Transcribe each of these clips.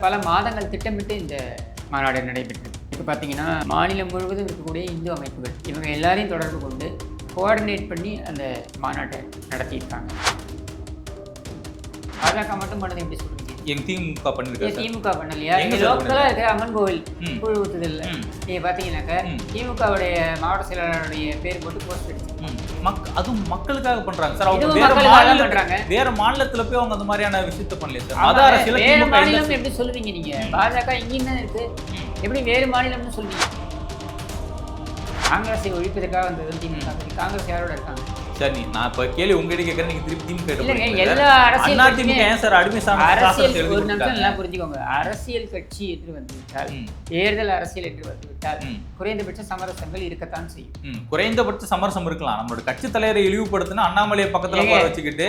பல மாதங்கள் திட்டமிட்டு இந்த மாநாடு நடைபெற்றது. இப்போ பார்த்தீங்கன்னா மாநிலம் முழுவதும் இருக்கக்கூடிய இந்து அமைப்புகள் இவங்க எல்லாரையும் தொடர்பு கொண்டு கோஆர்டினேட் பண்ணி அந்த மாநாட்டை நடத்தியிருக்காங்க. பாஜக மட்டும் பண்ணது எப்படி சொல்றீங்க? எங்க திமுக பண்ணிருக்காங்க. திமுக பண்ணலையா? எங்க லோக்கலா இருக்கிற அம்மன் கோவில் குழு ஊத்துதல்ல நீங்க பாத்தீங்கன்னாக்க திமுகவுடைய மாவட்ட செயலாளருடைய பேர் போட்டு போஸ்ட் அடிச்சு அதுவும் மக்களுக்காக பண்றாங்க சார். அவங்க வேற மாநிலத்துல போய் அவங்க அந்த மாதிரியான விஷயத்த பண்ணல சார். மத அரசியல் வேற மாநிலம் எப்படி சொல்லுவீங்க நீங்க? பாஜக இங்க இருக்கு, எப்படி வேறு மாநிலம்னு சொல்லுவீங்க? காங்கிரஸை ஒழிப்பதற்காக வந்தது திமுக. காங்கிரஸ் யாரோட இருக்காங்க? சரி, நான் இப்ப கேள்வி உங்ககிட்ட கேட்கறேன், நீங்க திருப்பி திமுக எல்லா அரசியல் ஒரு நிமிஷம் எல்லாம் புரிஞ்சுக்கோங்க. அரசியல் கட்சி என்று வந்துவிட்டால், தேர்தல் அரசியல் என்று வந்துவிட்டால் குறைந்தபட்ச சமரசங்கள் இருக்கத்தான் செய்யும். குறைந்தபட்ச சமரசம் இருக்கலாம். நம்மளோட கட்சி தலைவரை இழிவுபடுத்தினா அண்ணாமலையை பக்கத்துல வச்சுக்கிட்டு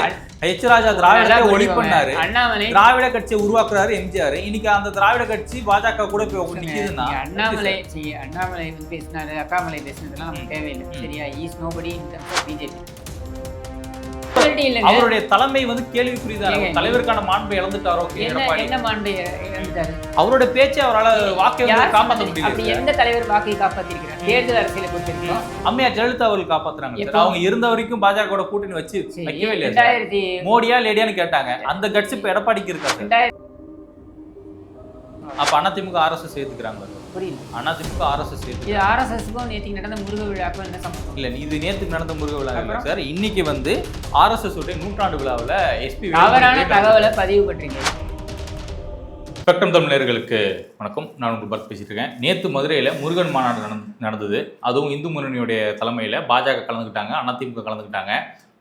எச் ராஜா திராவிடத்தை ஒளி பண்ணாரு, அண்ணாமலை திராவிட கட்சியை உருவாக்குறாரு எம்ஜிஆர். இன்னைக்கு அந்த திராவிட கட்சி பாஜக கூட போய் நிக்குதுன்னா அண்ணாமலை வந்து பேசினாரு, அக்காமலை பேசினதெல்லாம் நமக்கு தேவையில்லை. சரியா? Is nobody in terms of BJP. அவருடைய தலைமை வந்து கேள்விக்குரியதா. தலைவருக்கான மாண்பை இழந்துட்டாரோ? என்ன மாண்பை இழந்துட்டாரு? அவரோட பேச்சை அவரால் வாக்கை காப்பாற்ற முடியல. அப்படி எந்த தலைவர் வாக்கை காப்பாத்திருக்கிறார்? தேர்தல் அரசியலை பொறுத்திருக்கோம் அம்மையார் ஜெயலலிதா அவர்கள் காப்பாத்துறாங்க. அவங்க இருந்த வரைக்கும் பாஜக கூட்டணி வச்சு வைக்கவே இல்லை. மோடியா லேடியான்னு கேட்டாங்க. அந்த கட்சி இப்ப எடப்பாடிக்கு இருக்காங்க. அப்ப அதிமுக RSS சேர்த்துக்கிறாங்க. அதிமுக RSS சேர்த்து RSSக்கும் நேற்றுக்கு நடந்த முருக விழாக்கும் என்ன சம்பந்தம்? இல்ல, இது நேற்றுக்கு நடந்த முருக விழா இல்லை சார். இன்னைக்கு வந்து RSS உடைய 100ஆண்டு விழாவில் SP தவறான தகவலை பதிவு பண்றீங்க. ஸ்பெக்ட்ரம் தமிழர்களுக்கு வணக்கம். நான் உங்களுக்கு பார்த்து பேசிட்டு இருக்கேன். நேற்று மதுரையில் முருகன் மாநாடு நடந்தது. அதுவும் இந்து முன்னணியுடைய தலைமையில் பாஜக கலந்துக்கிட்டாங்க, அதிமுக கலந்துக்கிட்டாங்க.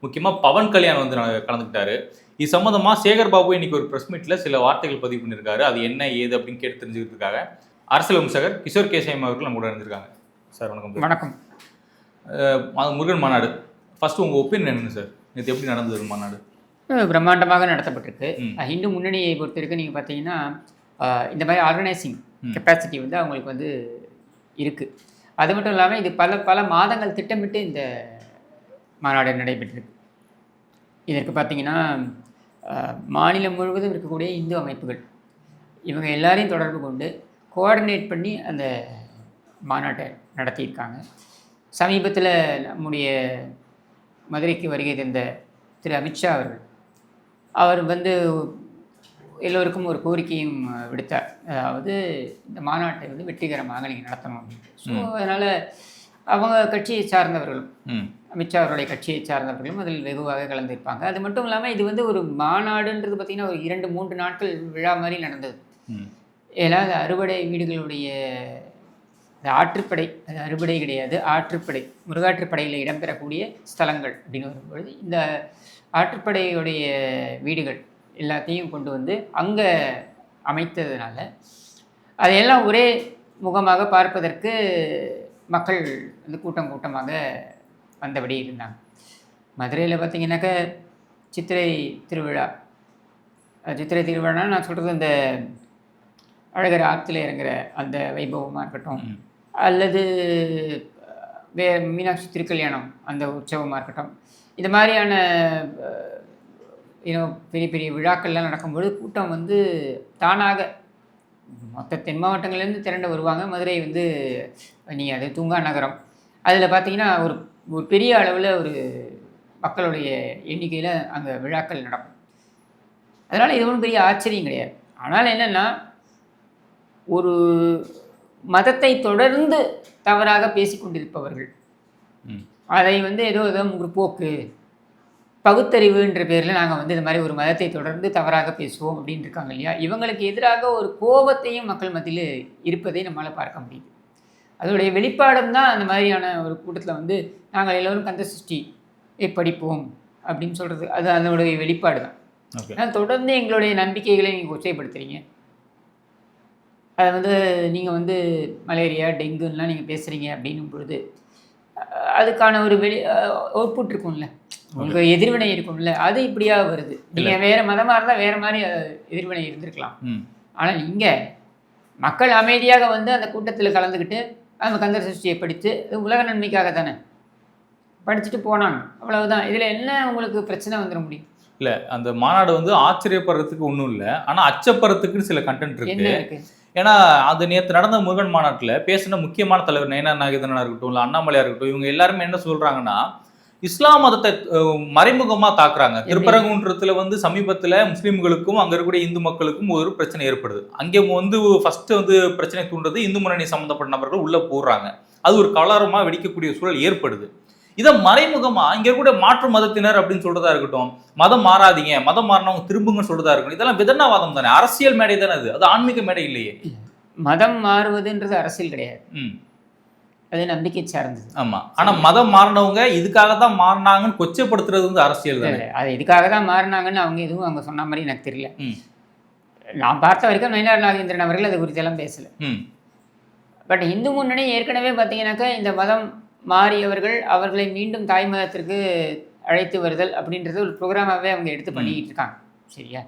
முக்கியமாக பவன் கல்யாண் வந்து கலந்துக்கிட்டாரு. இது சம்மந்தமாக சேகர் பாபு இன்னைக்கு ஒரு ப்ரெஸ் மீட்டில் சில வார்த்தைகள் பதிவு பண்ணியிருக்காரு. அது என்ன ஏது அப்படின்னு கேட்டு தெரிஞ்சுக்கிறதுக்காக அரசியல் விமர்சகர் கிஷோர் கேசயம் அவர்கள் நம்ம கூட இருந்திருக்காங்க. சார் வணக்கம். வணக்கம். முருகன் மாநாடு ஃபர்ஸ்ட் உங்கள் ஒப்பீனியன் என்னங்க சார்? நேற்று எப்படி நடந்தது மாநாடு? பிரம்மாண்டமாக நடத்தப்பட்டிருக்கு. இந்து முன்னணியை பொறுத்திருக்கு நீங்கள் பார்த்தீங்கன்னா இந்த மாதிரி ஆர்கனைசிங் கெப்பாசிட்டி வந்து அவங்களுக்கு வந்து இருக்குது. அது மட்டும் இல்லாமல் இது பல மாதங்கள் திட்டமிட்டு இந்த மாநாடு நடைபெற்றிருக்கு. இதற்கு பார்த்தீங்கன்னா மாநிலம் முழுவதும் இருக்கக்கூடிய இந்து அமைப்புகள் இவங்க எல்லாரையும் தொடர்பு கொண்டு கோஆர்டினேட் பண்ணி அந்த மாநாட்டை நடத்தியிருக்காங்க. சமீபத்தில் நம்முடைய மதுரைக்கு வருகை தந்த திரு அமித்ஷா அவர் வந்து எல்லோருக்கும் ஒரு கோரிக்கையும் விடுத்தார். அதாவது இந்த மாநாட்டை வந்து வெற்றிகரமாக நீங்கள் நடத்தணும் அப்படின்னு. ஸோ அதனால் அவங்க கட்சியை சார்ந்தவர்களும் அமித்ஷா அவருடைய கட்சியை சார்ந்தவர்களும் அதில் வெகுவாக கலந்துருப்பாங்க. அது மட்டும் இல்லாமல் இது வந்து ஒரு மாநாடுன்றது பார்த்திங்கன்னா ஒரு 2-3 நாட்கள் விழா மாதிரி நடந்தது. ஏன்னா அது அறுபடை வீடுகளுடைய ஆற்றுப்படை, அது அறுபடை கிடையாது, ஆற்றுப்படை, முருகாற்றுப்படையில் இடம்பெறக்கூடிய ஸ்தலங்கள் அப்படின்னு வரும்பொழுது இந்த ஆற்றுப்படையுடைய வீடுகள் எல்லாத்தையும் கொண்டு வந்து அங்கே அமைத்ததுனால அதையெல்லாம் ஒரே முகமாக பார்ப்பதற்கு மக்கள் வந்து கூட்டமாக வந்தபடி இருந்தாங்க. மதுரையில் பார்த்திங்கனாக்கா சித்திரை திருவிழா நான் சொல்கிறது இந்த அழகர் ஆற்றுல இறங்குற அந்த வைபவமாக இருக்கட்டும், அல்லது மீனாட்சி திருக்கல்யாணம் அந்த உற்சவமாக இருக்கட்டும், இந்த மாதிரியான பெரிய பெரிய விழாக்கள்லாம் நடக்கும்பொழுது கூட்டம் வந்து தானாக மொத்த தென் மாவட்டங்கள்லேருந்து திரண்டு வருவாங்க. மதுரை வந்து நீங்கள் அது தூங்கா நகரம், அதில் பார்த்தீங்கன்னா ஒரு பெரிய அளவில் ஒரு மக்களுடைய எண்ணிக்கையில் அங்கே விழாக்கள் நடக்கும். அதனால் இது ஒன்றும் பெரிய ஆச்சரியம் கிடையாது. ஆனால் என்னென்னா ஒரு மதத்தை தொடர்ந்து தவறாக பேசிக்கொண்டிருப்பவர்கள் அதை வந்து ஏதோ ஒரு போக்கு பகுத்தறிவுன்ற பேரில் நாங்கள் வந்து இந்த மாதிரி ஒரு மதத்தை தொடர்ந்து தவறாக பேசுவோம் அப்படின்னு இருக்காங்க இல்லையா? இவங்களுக்கு எதிராக ஒரு கோபத்தையும் மக்கள் மத்தியில் இருப்பதை நம்மளால் பார்க்க முடியுது. அதோடைய வெளிப்பாடும் தான் அந்த மாதிரியான ஒரு கூட்டத்தில் வந்து நாங்கள் எல்லோரும் கந்த சஷ்டியை படிப்போம் அப்படின்னு சொல்கிறது. அது அதனுடைய வெளிப்பாடு தான். ஆனால் தொடர்ந்து எங்களுடைய நம்பிக்கைகளை நீங்கள் கொச்சைப்படுத்துகிறீங்க. அதை வந்து நீங்கள் வந்து மலேரியா டெங்குன்னெலாம் நீங்கள் பேசுகிறீங்க அப்படின்னும் பொழுது அதுக்கான ஒரு அவுட்புட் இருக்கும்ல, உங்களுக்கு எதிர்வினை இருக்கும்ல, அது இப்படியா வருது. நீங்கள் வேறு மதமாக இருந்தால் வேறு மாதிரி எதிர்வினை இருந்திருக்கலாம். ஆனால் இங்கே மக்கள் அமைதியாக வந்து அந்த கூட்டத்தில் கலந்துக்கிட்டு அந்த கந்த சஷ்டியை படித்து உலக நன்மைக்காக தானே படிச்சுட்டு போனாங்க, அவ்வளவுதான். இதில் என்ன உங்களுக்கு பிரச்சனை வந்துட முடியும்? இல்ல அந்த மாநாடு வந்து ஆச்சரியப்படுறதுக்கு ஒன்றும் இல்லை, ஆனா அச்சப்படுறதுக்கு சில கண்டென்ட் என்ன இருக்கு. இருக்கு? ஏன்னா அது நேற்று நடந்த முருகன் மாநாட்டில் பேசின முக்கியமான தலைவர் நயனா நாகேந்திரனா இருக்கட்டும், இல்லை அண்ணாமலையா இருக்கட்டும், இவங்க எல்லாருமே என்ன சொல்றாங்கன்னா, இஸ்லாம் மதத்தை மறைமுகமா தாக்குறாங்க. திருப்பரங்குன்றத்துல வந்து சமீபத்துல முஸ்லிம்களுக்கும் அங்க இருக்கக்கூடிய இந்து மக்களுக்கும் ஒரு பிரச்சனை ஏற்படுது. அங்கே வந்து ஃபர்ஸ்ட் வந்து பிரச்சனை தூண்டுறது இந்து முன்னணி சம்பந்தப்பட்ட நபர்கள் உள்ள போடுறாங்க. அது ஒரு கலவரமா வெடிக்கக்கூடிய சூழல் ஏற்படுது. இதை மறைமுகமா இங்க இருக்கக்கூடிய மாற்று மதத்தினர் அப்படின்னு சொல்றதா இருக்கட்டும், மதம் மாறாதீங்க, மதம் மாறினவங்க திரும்புங்கன்னு சொல்றதா இருக்கட்டும், இதெல்லாம் விதண்டாவாதம் தானே, அரசியல் மேடை தானே அது, அது ஆன்மீக மேடை இல்லையே. மதம் மாறுவதுன்றது அரசியல் கிடையாது, அது நம்பிக்கை சார்ந்தது. ஆமா, ஆனா மதம் மாறினவங்க இதுக்காக தான் மாறினாங்கன்னு கொச்சப்படுத்துறது வந்து அரசியல் தானே. அது இதுக்காக தான் மாறினாங்கன்னு அவங்க சொன்ன மாதிரி எனக்கு தெரியல. நான் பார்த்த வரைக்கும் நயனா நாகேந்திரன் அவர்கள் அது குறித்தெல்லாம் பேசல. பட் இந்து முன்னணி ஏற்கனவே பார்த்தீங்கன்னாக்கா இந்த மதம் மாறியவர்கள் அவர்களை மீண்டும் தாய் மதத்திற்கு அழைத்து வருதல் அப்படின்றது ஒரு ப்ரோக்ராமாகவே அவங்க எடுத்து பண்ணிக்கிட்டு இருக்காங்க. சரியா?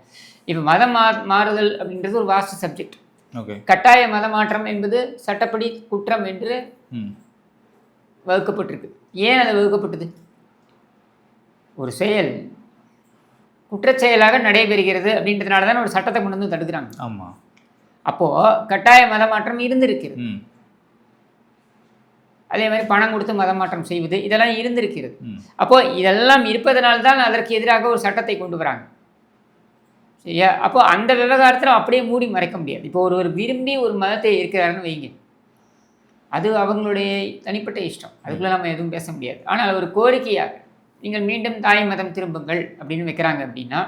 இப்போ மதம் மாறுதல் அப்படின்றது ஒரு வாஸ்ட் சப்ஜெக்ட். கட்டாய மத மாற்றம் என்பது சட்டப்படி குற்றம் என்று வகுக்கப்பட்டிருக்கு. ஏன் அது வகுக்கப்பட்டது? ஒரு செயல் குற்றச்செயலாக நடைபெறுகிறது அப்படின்றதுனால தான் ஒரு சட்டத்தை கொண்டு வந்து தடுக்கிறாங்க. ஆமாம். அப்போது கட்டாய மத மாற்றம் இருந்திருக்கிறது. அதே மாதிரி பணம் கொடுத்து மதம் மாற்றம் செய்வது இதெல்லாம் இருந்திருக்கிறது. அப்போது இதெல்லாம் இருப்பதனால்தான் அதற்கு எதிராக ஒரு சட்டத்தை கொண்டு வராங்க. சரியா? அப்போது அந்த விவகாரத்தில் அப்படியே மூடி மறைக்க முடியாது. இப்போ ஒரு விரும்பி ஒரு மதத்தை இருக்கிறாருன்னு வைங்க, அது அவங்களுடைய தனிப்பட்ட இஷ்டம், அதுக்குள்ளே நம்ம எதுவும் பேச முடியாது. ஆனால் ஒரு கோரிக்கையாக நீங்கள் மீண்டும் தாய் மதம் திரும்புங்கள் அப்படின்னு வைக்கிறாங்க அப்படின்னா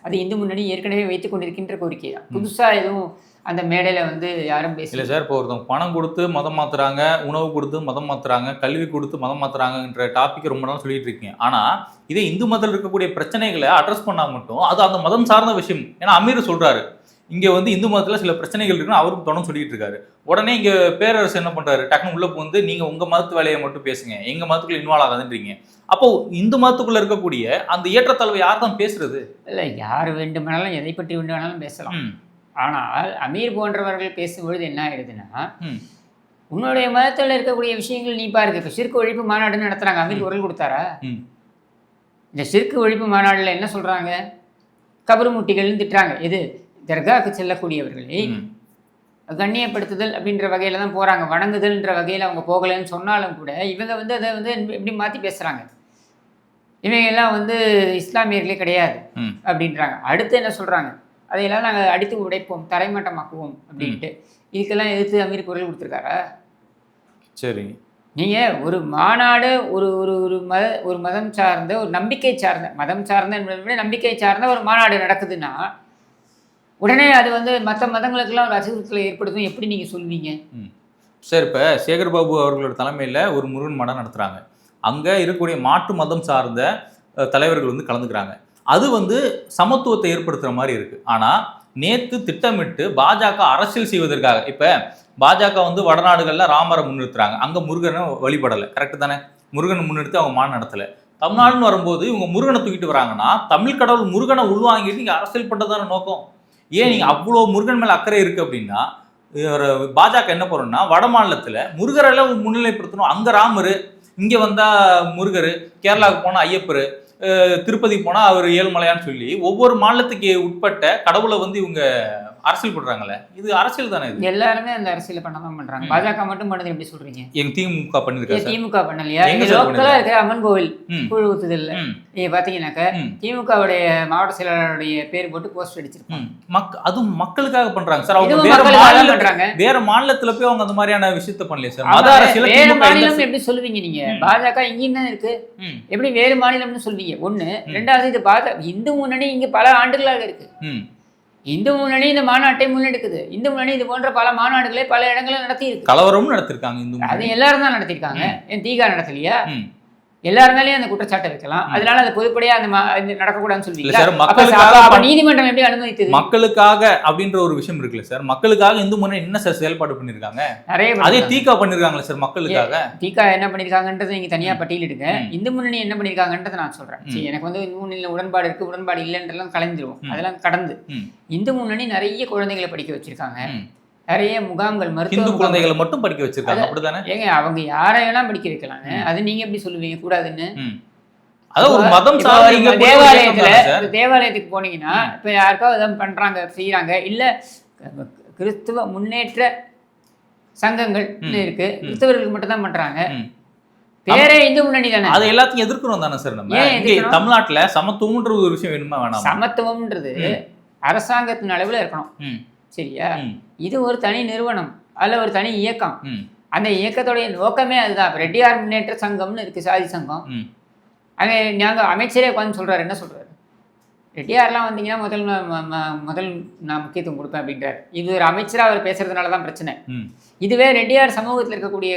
அது இந்து முன்னணி ஏற்கனவே வைத்துக் கொண்டிருக்கின்ற கோரிக்கை தான். புதுசாக எதுவும் அந்த மேடையில் வந்து யாரும் பேசல சார். இப்போ ஒருத்தவங்க பணம் கொடுத்து மதம் மாற்றுறாங்க, உணவு கொடுத்து மதம் மாற்றுறாங்க, கல்வி கொடுத்து மதம் மாற்றுறாங்கன்ற டாபிக் ரொம்ப நாள் சொல்லிட்டு இருக்கீங்க. ஆனால் இதே இந்து மதத்தில் இருக்கக்கூடிய பிரச்சனைகளை அட்ரஸ் பண்ணால் மட்டும் அது அந்த மதம் சார்ந்த விஷயம். ஏன்னா அமீர் சொல்கிறாரு இங்கே வந்து இந்து மதத்தில் சில பிரச்சனைகள் இருக்குன்னு அவருக்கு தொடர்ந்து சொல்லிட்டு இருக்காரு. உடனே இங்கே பேரரசு என்ன பண்ணுறாரு, டக்குன்னு உள்ள வந்து நீங்கள் உங்கள் மதத்து வேலையை மட்டும் பேசுங்க, எங்கள் மதத்துக்குள்ள இன்வால்வ் ஆகாதுன்றீங்க. அப்போ இந்து மதத்துக்குள்ள இருக்கக்கூடிய அந்த ஏற்றத்தாழ்வை யார் தான் பேசுறது? இல்லை, யார் வேண்டுமானாலும் எதை பற்றி வேண்டுமானாலும் பேசலாம். ஆனால் அமீர் போன்றவர்கள் பேசும்பொழுது என்ன ஆயிடுதுன்னா, உன்னுடைய மதத்தில் இருக்கக்கூடிய விஷயங்கள் நீ பாருங்க. இப்போ சிறுக்கு ஒழிப்பு மாநாடுன்னு நடத்துகிறாங்க, அமீர் குரல் கொடுத்தாரா? இந்த சிறுக்கு ஒழிப்பு மாநாட்டில் என்ன சொல்கிறாங்க? கபருமுட்டிகள்னு திட்டுறாங்க. எது? தர்காவுக்கு செல்லக்கூடியவர்களை கண்ணியப்படுத்துதல் அப்படின்ற வகையில் தான் போகிறாங்க. வணங்குதல்ன்ற வகையில் அவங்க போகலைன்னு சொன்னாலும் கூட இவங்க வந்து அதை வந்து எப்படி மாற்றி பேசுகிறாங்க. இவங்க எல்லாம் வந்து இஸ்லாமியர்களே கிடையாது அப்படின்றாங்க. அடுத்து என்ன சொல்கிறாங்க? அதையெல்லாம் நாங்கள் அடித்து உடைப்போம், தரைமட்டமாக்குவோம் அப்படின்ட்டு. இதுக்கெல்லாம் எதிர்த்து அமீர் குரல் கொடுத்துருக்காரா? சரி, நீங்கள் ஒரு மாநாடு ஒரு ஒரு ஒரு மதம் சார்ந்த ஒரு நம்பிக்கை சார்ந்த மதம் சார்ந்த என்பதை நம்பிக்கை சார்ந்த ஒரு மாநாடு நடக்குதுன்னா உடனே அது வந்து மற்ற மதங்களுக்கெல்லாம் ஒரு அச்சுறுத்தலை ஏற்படுத்தும் எப்படி நீங்கள் சொல்வீங்க? சார், இப்போ சேகர்பாபு அவர்களோட தலைமையில் ஒரு முருகன் மாநாடு நடத்துகிறாங்க. அங்கே இருக்கக்கூடிய மாற்று மதம் சார்ந்த தலைவர்கள் வந்து கலந்துக்கிறாங்க. அது வந்து சமத்துவத்தை ஏற்படுத்துகிற மாதிரி இருக்குது. ஆனால் நேற்று திட்டமிட்டு பாஜக அரசியல் செய்வதற்காக, இப்போ பாஜக வந்து வடநாடுகளில் ராமரை முன்னிறுத்துறாங்க, அங்கே முருகனை வழிபடலை. கரெக்டு தானே? முருகனை முன்னிறுத்தி அவங்க மாநாடு நடத்தலை. தமிழ்நாடுன்னு வரும்போது இவங்க முருகனை தூக்கிட்டு வராங்கன்னா தமிழ் கடவுள் முருகனை உள்வாங்கிட்டு இங்கே அரசியல் பண்ணுறதான நோக்கம். ஏன் நீங்கள் அவ்வளோ முருகன் மேலே அக்கறை இருக்குது அப்படின்னா பாஜக என்ன பண்ணுறோம்னா வட மாநிலத்தில் முருகரெல்லாம் முன்னிலைப்படுத்தணும். அங்கே ராமர், இங்கே வந்தால் முருகர், கேரளாவுக்கு போனால் ஐயப்பர், திருப்பதி போனால் அவர் ஏழுமலையான்னு சொல்லி ஒவ்வொரு மாநிலத்துக்கு உட்பட்ட கடவுளை வந்து இவங்க அரசியல் பண்றாங்கல்ல, இது அரசியல் தானே? இது எல்லாருமே அந்த அரசியல் பண்ணதான் பண்றாங்க. பாஜக மட்டும் பண்ணது எப்படி சொல்றீங்க? எங்க திமுக பண்ணிருக்காங்க. திமுக பண்ணலையா? லோக்கலா இருக்கிற அம்மன் கோவில் கூழ் ஊத்துதல் நீங்க பாத்தீங்கன்னாக்க திமுகவுடைய மாவட்ட செயலாளருடைய பேர் போட்டு போஸ்ட் அடிச்சிருப்பாங்க. அது மக்களுக்காக பண்றாங்க சார். அவங்க வேற மாநிலத்துல போய் அவங்க அந்த மாதிரியான விஷயத்த பண்ணலையே சார். மத அரசியல் வேற மாநிலம் எப்படி சொல்லுவீங்க நீங்க? பாஜக இங்கேயும் தான் இருக்கு, எப்படி வேறு மாநிலம்னு சொல்வீங்க? ஒண்ணு. ரெண்டாவது, இது இந்து முன்னணி இங்க பல ஆண்டுகளாக இருக்கு. இந்து முன்னணி இந்த மாநாட்டை முன்னெடுக்குது. இந்து முன்னணி இது போன்ற பல மாநாடுகளை பல இடங்களில் நடத்தி இருக்கு. கலவரமும் நடத்திருக்காங்க. அது எல்லாரும் தான் நடத்திருக்காங்க. என் தீகா நடத்தலையா? எல்லாருனாலையும் அந்த குற்றச்சாட்டை வைக்கலாம். அதனால அது பொதுப்படையா அந்த நடக்கக்கூடாதுன்னு சொல்லுவீங்க. நீதிமன்றம் எப்படி அனுமதித்தது? மக்களுக்காக அப்படின்ற ஒரு விஷயம் இருக்குல்ல சார். மக்களுக்காக இந்து முன்னணி என்ன சார் செயல்பாடு பண்ணிருக்காங்க? நிறைய. அதே தீகா பண்ணிருக்காங்களா சார் மக்களுக்காக? தீகா என்ன பண்ணிருக்காங்கன்றதை நீங்க தனியா பட்டியலிடுங்க. இந்து முன்னணி என்ன பண்ணிருக்காங்கன்றதை நான் சொல்றேன். எனக்கு வந்து இந்து முன்னணியில உடன்பாடு இருக்கு, உடன்பாடு இல்லைன்றெல்லாம் கலைஞ்சிருவோம். அதெல்லாம் கடந்து இந்து முன்னணி நிறைய குழந்தைகளை படிக்க வச்சிருக்காங்க. நிறைய முகாம்கள், மருத்துவ குழந்தைகளை மட்டும் படிக்க வச்சிருக்காங்க. அப்படிதானே? ஏங்க, அவங்க யாரையெல்லாம் படிக்க வைக்கலாங்க. அது நீங்க எப்படி சொல்லுவீங்க கூடாதுன்னு? அதாவது ஒரு மதம் தேவாலயத்துக்கு போனீங்கன்னா இப்ப யாருக்காவது பண்றாங்க செய்யறாங்க, இல்ல கிறிஸ்துவ முன்னேற்ற சங்கங்கள் இருக்கு, கிறிஸ்தவர்களுக்கு மட்டும் தான் பண்றாங்க, பேரே இந்து முன்னணி தானே, அது எல்லாத்தையும் எதிர்க்கிறோம் தானே சார். நம்ம தமிழ்நாட்டுல சமத்துவம்ன்ற ஒரு விஷயம் வேணுமா வேணாம்? சமத்துவம்ன்றது அரசாங்கத்தின் அளவுல இருக்கணும், சரியா? இது ஒரு தனி நிறுவனம், அதுல ஒரு தனி இயக்கம், அந்த இயக்கத்துடைய நோக்கமே அதுதான். ரெட்டியார் முன்னேற்ற சங்கம்னு இருக்கு, சாதி சங்கம். அங்கே நாங்கள் அமைச்சரே உட்காந்து சொல்றாரு, என்ன சொல்றாரு, ரெட்டியார்லாம் வந்தீங்கன்னா முதல் நான் முக்கியத்துவம் கொடுப்பேன் அப்படின்றார். இது ஒரு அமைச்சராக அவர் பேசுறதுனால தான் பிரச்சனை. இதுவே ரெட்டியார் சமூகத்தில் இருக்கக்கூடிய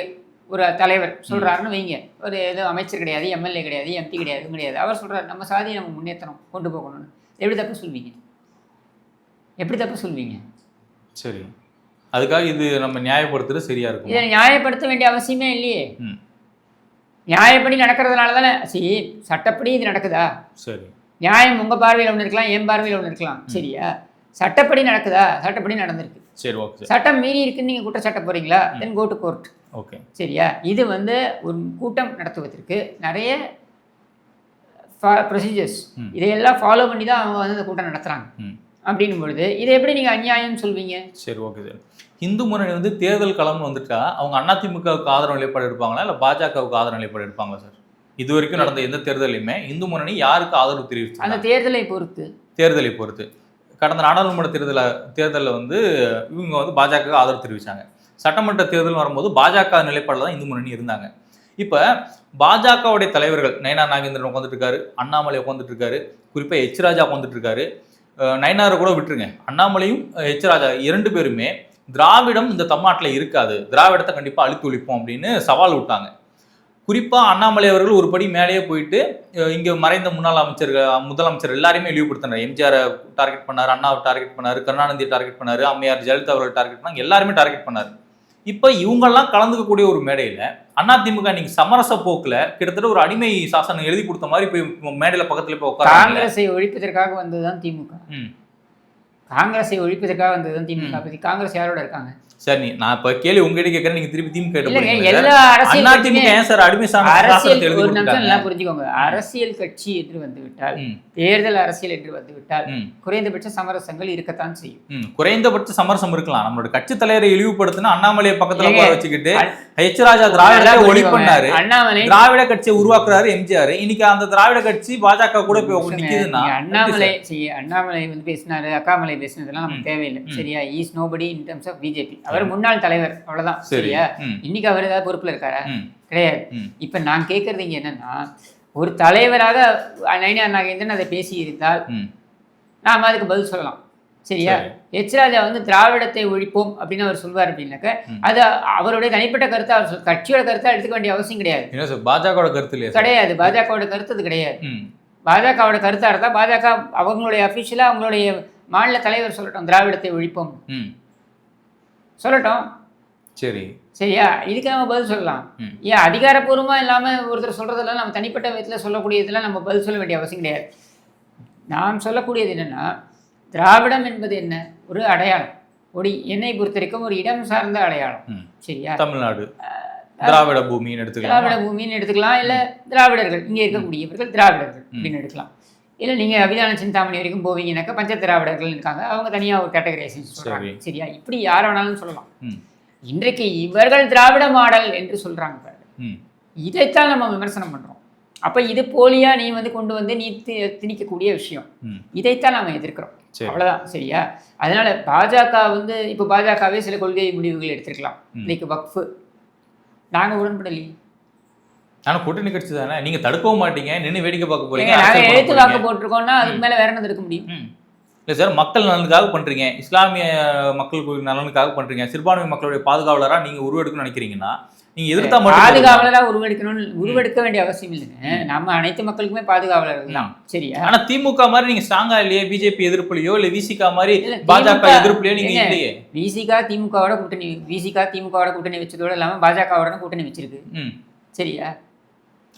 ஒரு தலைவர் சொல்றாருன்னு வைங்க, ஒரு ஏதோ அமைச்சர் கிடையாது, எம்எல்ஏ கிடையாது, எம்பி கிடையாது, அவர் சொல்றாரு நம்ம சாதியை நம்ம முன்னேற்றணும், கொண்டு போகணும்னு. எப்படி தப்பு சொல்வீங்க? எப்படி தப்பு சொல்வீங்க? சரி, அதுக்காக இது நம்ம நியாயப்படுத்துறது சரியா இருக்கும்? இதை நியாயப்படுத்த வேண்டிய அவசியமே இல்லையே. நியாயப்படி நடக்கிறதுனால தானே. சட்டப்படி இது நடக்குதா? சரி, நியாயம் உங்க பார்வையில் ஒன்று இருக்கலாம், என் பார்வையில் ஒன்று இருக்கலாம், சரியா? சட்டப்படி நடக்குதா? சட்டப்படி நடந்திருக்கு. சரி, ஓகே. சட்டம் மீறி இருக்குன்னு நீங்க குற்றச்சாட்ட போறீங்களா? தென் கோ டு கோர்ட். ஓகே, சரியா? இது ஒரு கூட்டம் நடத்துவதற்கு நிறைய ப்ரொசீஜர்ஸ், இதையெல்லாம் ஃபாலோ பண்ணி தான் அவங்க அந்த கூட்டம் நடத்துறாங்க. அப்படின்னும் பொழுது இதை எப்படி நீங்க அநியாயம் சொல்வீங்க? சரி, ஓகே சார். இந்து முன்னணி தேர்தல் களம்னு வந்துட்டா அவங்க அதிமுகவுக்கு ஆதரவு நிலைப்பாடு எடுப்பாங்களா, இல்லை பாஜகவுக்கு ஆதரவு நிலைப்பாடு எடுப்பாங்களா சார்? இது வரைக்கும் நடந்த எந்த தேர்தலையுமே இந்து முன்னணி யாருக்கு ஆதரவு தெரிவிச்சு? அந்த தேர்தலை பொறுத்து கடந்த நாடாளுமன்ற தேர்தலில் இவங்க பாஜக ஆதரவு தெரிவித்தாங்க. சட்டமன்ற தேர்தல் வரும்போது பாஜக நிலைப்பாடில் தான் இந்து முன்னணி இருந்தாங்க. இப்போ பாஜகவுடைய தலைவர்கள் நயனார் நாகேந்திரன் உட்காந்துட்டு இருக்காரு, அண்ணாமலை உட்காந்துட்டு இருக்காரு, குறிப்பாக எச் ராஜா உட்காந்துட்டு இருக்காரு. நயனாரை கூட விட்டுருங்க, அண்ணாமலையும் எச் ராஜா 2 பேருமே திராவிடம் இந்த தமிழ்நாட்டில் இருக்காது, திராவிடத்தை கண்டிப்பாக அழித்து ஒழிப்போம் அப்படின்னு சவால் விட்டாங்க. குறிப்பாக அண்ணாமலை அவர்கள் ஒரு படி மேலேயே போயிட்டு இங்கே மறைந்த முதலமைச்சர் எல்லாரையுமே இழிவுபடுத்தினார். எம்ஜிஆரை டார்கெட் பண்ணார், அண்ணாவை டார்கெட் பண்ணார், கருணாநிதியை டார்கெட் பண்ணார், அம்மையார் ஜெயலலிதா அவர்கள் டார்கெட் பண்ணாங்க, எல்லாருமே டார்கெட் பண்ணார். இப்போ இவங்கெல்லாம் கலந்துக்கக்கூடிய ஒரு மேடையில் அதிமுக இன்னைக்கு சமரச போக்கில் கிட்டத்தட்ட ஒரு அடிமை சாசனம் எழுதி கொடுத்த மாதிரி போய் மேடையில் பக்கத்தில் போய் உட்கார. காங்கிரஸை ஒழிப்பதற்காக வந்ததுதான் திமுக. காங்கிரஸை ஒழிப்பதற்காக வந்ததுதான் திமுக. பத்தி காங்கிரஸ் யாரோட இருக்காங்க? சரி, நான் இப்ப கேள்வி உங்ககிட்ட கேட்கறேன், நீங்க திருப்பி திமுக புரிஞ்சுக்கோங்க. அரசியல் கட்சி என்று வந்துவிட்டால், தேர்தல் அரசியல் என்று வந்துவிட்டால் குறைந்தபட்ச சமரசங்கள் இருக்கத்தான் செய்யும். குறைந்தபட்ச சமரசம் இருக்கலாம். நம்மளோட கட்சி தலைவரை இழிவுபடுத்தினா அண்ணாமலையை பக்கத்துல வச்சுக்கிட்டு எச் ராஜா திராவிட ஒளி பண்ணாரு, அண்ணாமலை திராவிட கட்சியை உருவாக்குறாரு எம்ஜிஆர். இன்னைக்கு அந்த திராவிட கட்சி பாஜக கூட நிக்குதுன்னா அண்ணாமலை பேசினாரு, அக்காமலை பேசினதெல்லாம் நமக்கு தேவையில்லை, சரியா? Is nobody in terms of BJP. அவர் முன்னாள் தலைவர், அவ்வளவுதான், சரியா? இன்னைக்கு அவர் ஏதாவது பொறுப்புல இருக்காரா? கிடையாது. இப்ப நான் கேட்கறது இங்க என்னன்னா, ஒரு தலைவராக நயனார் நாகேந்திரன் அதை பேசி இருந்தால் நாம அதுக்கு பதில் சொல்லலாம், சரியா? எச் ராஜா திராவிடத்தை ஒழிப்போம் அப்படின்னு அவர் சொல்வார் அப்படின்னாக்க அது அவருடைய தனிப்பட்ட கருத்தை, அவர் கட்சியோட கருத்தை எடுத்துக்க வேண்டிய அவசியம் கிடையாது. பாஜகவோட கருத்து கிடையாது. பாஜகவோட கருத்து அது கிடையாது. பாஜகவோட கருத்தா இருந்தா பாஜக அவங்களுடைய அபிஷியலா அவங்களுடைய மாநில தலைவர் சொல்லட்டும், திராவிடத்தை ஒழிப்போம் சொல்லட்டும், சரி, சரியா? இதுக்கு நம்ம பதில் சொல்லலாம். ஏன் அதிகாரப்பூர்வமா இல்லாம ஒருத்தர் சொல்றதெல்லாம் நம்ம தனிப்பட்ட விதத்துல சொல்லக்கூடியதெல்லாம் நம்ம பதில் சொல்ல வேண்டிய அவசியம் கிடையாது. நாம் சொல்லக்கூடியது என்னன்னா, திராவிடம் என்பது என்ன? ஒரு அடையாளம், என்னை பொறுத்த வரைக்கும் ஒரு இடம் சார்ந்த அடையாளம், சரியா? தமிழ்நாடு திராவிட பூமின்னு எடுத்துக்கலாம், இல்ல திராவிடர்கள் இங்க இருக்கக்கூடியவர்கள் திராவிடர்கள் அப்படின்னு எடுக்கலாம். இல்லை நீங்கள் அபிதான சிந்தாமணி வரைக்கும் போவீங்கன்னாக்கா பஞ்ச திராவிடர்கள் இருக்காங்க, அவங்க தனியாக ஒரு கேட்டகரைசேஷன் சொல்கிறாங்க, சரியா? இப்படி யார வேணாலும் சொல்லலாம். இன்றைக்கு இவர்கள் திராவிட மாடல் என்று சொல்கிறாங்க பாரு, இதைத்தான் நம்ம விமர்சனம் பண்ணுறோம். அப்போ இது போலியா நீ கொண்டு நீ திணிக்கக்கூடிய விஷயம், இதைத்தான் நம்ம எதிர்க்கிறோம், அவ்வளோதான், சரியா? அதனால பாஜக இப்போ பாஜகவே சில கொள்கை முடிவுகள் எடுத்திருக்கலாம். இன்னைக்கு வக்ஃபு நாங்கள் உடன்படலையே, ஆனால் கூட்டணி கட்சி தானே, நீங்க தடுக்கவும் மாட்டீங்க, நின்று வேடிக்கை பார்க்க போறீங்க. நாங்கள் எழுத்து வாக்கு போட்டிருக்கோம்னா அதுக்கு மேலே வேற என்ன இருக்க முடியும்? இல்லை சார், மக்கள் நலனுக்காக பண்றீங்க, இஸ்லாமிய மக்களுக்கு நலனுக்காக பண்றீங்க, சிறுபான்மை மக்களுடைய பாதுகாவலராக நீங்க உருவெடுக்கணும்னு நினைக்கிறீங்கன்னா நீங்க எதிர்த்தா பாதுகாவலராக உருவெடுக்க வேண்டிய அவசியம் இல்லைங்க. நம்ம அனைத்து மக்களுக்குமே பாதுகாவலர்கள் தான், சரியா? ஆனா திமுக மாதிரி நீங்க ஸ்ட்ராங்கா இல்லையே, பிஜேபி எதிர்ப்புலையோ இல்ல விசிகா மாதிரி பாஜக எதிர்ப்புலையோ நீங்க இல்லையே. விசிகா திமுகவோட கூட்டணி வச்சதோட இல்லாம பாஜகவோட கூட்டணி வச்சிருக்கு, சரியா?